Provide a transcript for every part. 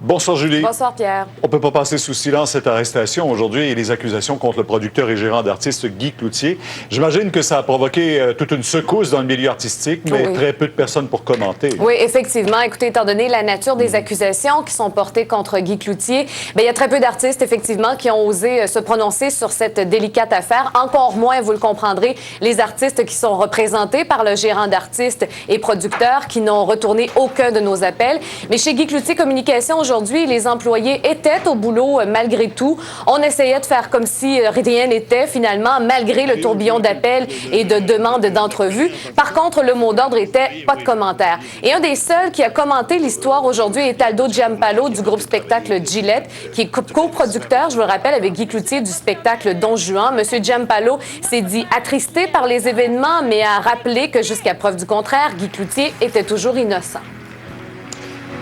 Bonsoir, Julie. Bonsoir, Pierre. On ne peut pas passer sous silence cette arrestation aujourd'hui et les accusations contre le producteur et gérant d'artistes Guy Cloutier. J'imagine que ça a provoqué toute une secousse dans le milieu artistique, mais très peu de personnes pour commenter. Oui, effectivement. Écoutez, étant donné la nature des accusations qui sont portées contre Guy Cloutier, il y a très peu d'artistes, effectivement, qui ont osé se prononcer sur cette délicate affaire. Encore moins, vous le comprendrez, les artistes qui sont représentés par le gérant d'artistes et producteurs qui n'ont retourné aucun de nos appels. Mais chez Guy Cloutier Communication, aujourd'hui, les employés étaient au boulot malgré tout. On essayait de faire comme si rien n'était, finalement, malgré le tourbillon d'appels et de demandes d'entrevues. Par contre, le mot d'ordre était « pas de commentaires ». Et un des seuls qui a commenté l'histoire aujourd'hui est Aldo Giampalo du groupe spectacle Gillette, qui est coproducteur, je vous le rappelle, avec Guy Cloutier du spectacle Don Juan. Monsieur Giampalo s'est dit attristé par les événements, mais a rappelé que jusqu'à preuve du contraire, Guy Cloutier était toujours innocent.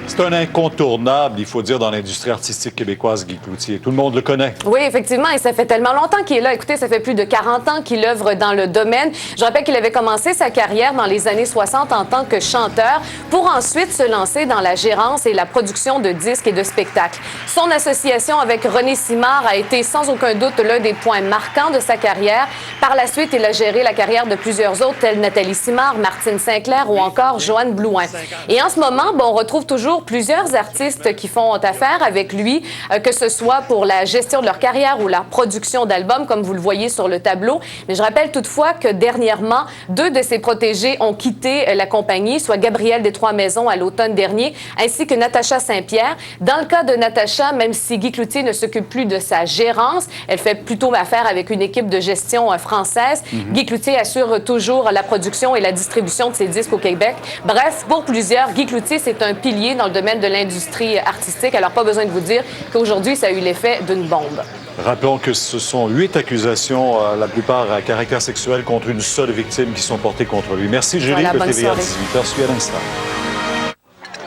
C'est un incontournable, il faut dire, dans l'industrie artistique québécoise, Guy Cloutier. Tout le monde le connaît. Oui, effectivement, et ça fait tellement longtemps qu'il est là. Écoutez, ça fait plus de 40 ans qu'il œuvre dans le domaine. Je rappelle qu'il avait commencé sa carrière dans les années 60 en tant que chanteur pour ensuite se lancer dans la gérance et la production de disques et de spectacles. Son association avec René Simard a été sans aucun doute l'un des points marquants de sa carrière. Par la suite, il a géré la carrière de plusieurs autres, tels Nathalie Simard, Martine Sinclair ou encore Joanne Blouin. Et en ce moment, on retrouve toujours plusieurs artistes qui font affaire avec lui, que ce soit pour la gestion de leur carrière ou la production d'albums, comme vous le voyez sur le tableau. Mais je rappelle toutefois que dernièrement, 2 de ses protégés ont quitté la compagnie, soit Gabrielle des Trois-Maisons à l'automne dernier, ainsi que Natacha Saint-Pierre. Dans le cas de Natacha, même si Guy Cloutier ne s'occupe plus de sa gérance, elle fait plutôt affaire avec une équipe de gestion française. Guy Cloutier assure toujours la production et la distribution de ses disques au Québec. Bref, pour plusieurs, Guy Cloutier, c'est un pilier dans le domaine de l'industrie artistique. Alors, pas besoin de vous dire qu'aujourd'hui, ça a eu l'effet d'une bombe. Rappelons que ce sont 8 accusations, la plupart à caractère sexuel, contre une seule victime qui sont portées contre lui. Merci, Julie. Voilà, bonne TVA soirée. 18h, suit à l'instant.